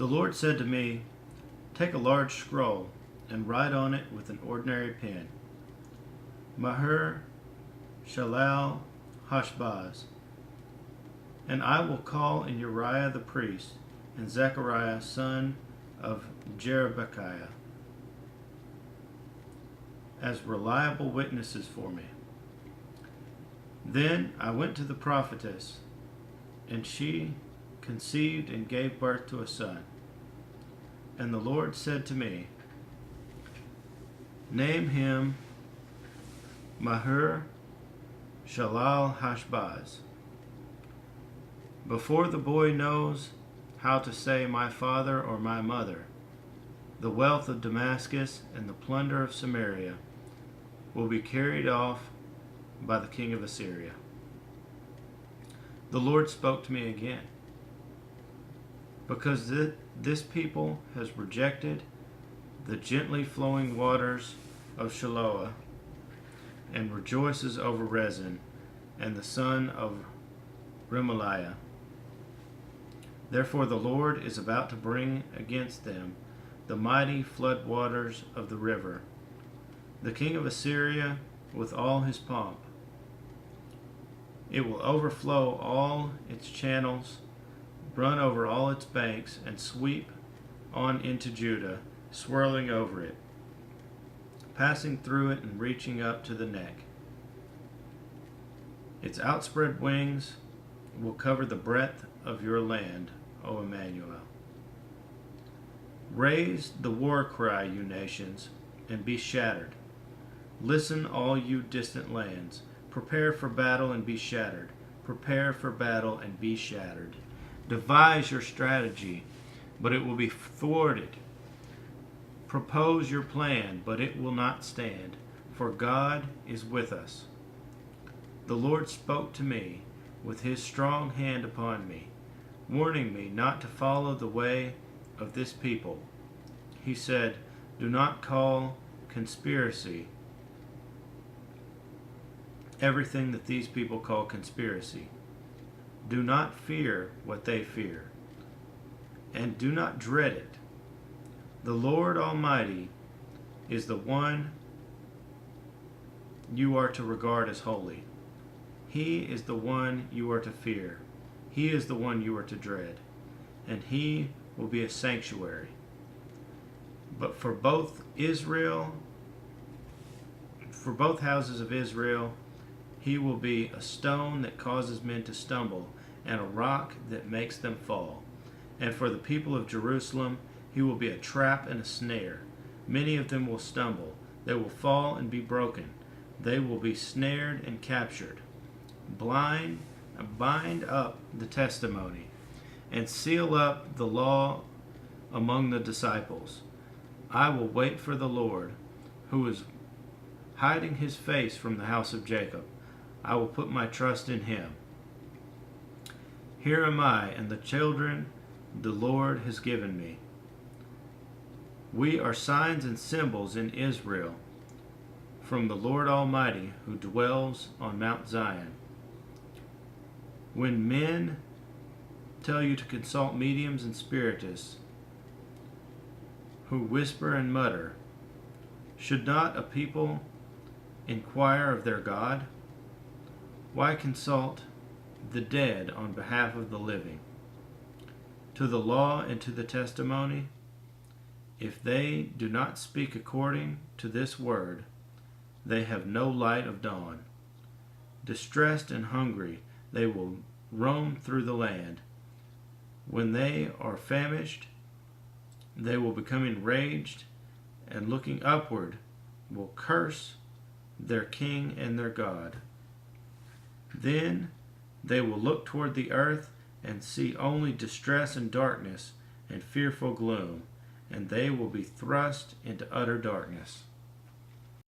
The Lord said to me, "Take a large scroll and write on it with an ordinary pen, Maher Shalal Hashbaz. And I will call in Uriah the priest and Zechariah son of Jerebekiah as reliable witnesses for me." Then I went to the prophetess, and she conceived and gave birth to a son. And the Lord said to me, "Name him Maher Shalal Hashbaz. Before the boy knows how to say my father or my mother, the wealth of Damascus and the plunder of Samaria will be carried off by the king of Assyria." The Lord spoke to me again. Because this people has rejected the gently flowing waters of Shiloah and rejoices over Rezin and the son of Remaliah. Therefore the Lord is about to bring against them the mighty flood waters of the river, the king of Assyria with all his pomp. It will overflow all its channels, run over all its banks, and sweep on into Judah, swirling over it, passing through it and reaching up to the neck. Its outspread wings will cover the breadth of your land, O Emmanuel. Raise the war cry, you nations, and be shattered. Listen, all you distant lands. Prepare for battle and be shattered. Prepare for battle and be shattered. Devise your strategy, but it will be thwarted. Propose your plan, but it will not stand, for God is with us. The Lord spoke to me with his strong hand upon me, warning me not to follow the way of this people. He said, "Do not call conspiracy everything that these people call conspiracy. Do not fear what they fear, and do not dread it. The Lord Almighty is the one you are to regard as holy. He is the one you are to fear. He is the one you are to dread, and he will be a sanctuary. But for both houses of Israel, he will be a stone that causes men to stumble, and a rock that makes them fall. And for the people of Jerusalem, he will be a trap and a snare. Many of them will stumble. They will fall and be broken. They will be snared and captured. Bind up the testimony, and seal up the law among the disciples. I will wait for the Lord, who is hiding his face from the house of Jacob. I will put my trust in him. Here am I and the children the Lord has given me. We are signs and symbols in Israel from the Lord Almighty who dwells on Mount Zion. When men tell you to consult mediums and spiritists who whisper and mutter, should not a people inquire of their God? Why consult the dead on behalf of the living? To the law and to the testimony, if they do not speak according to this word, they have no light of dawn. Distressed and hungry, they will roam through the land. When they are famished, they will become enraged, and looking upward, will curse their king and their God. Then they will look toward the earth and see only distress and darkness and fearful gloom, and they will be thrust into utter darkness.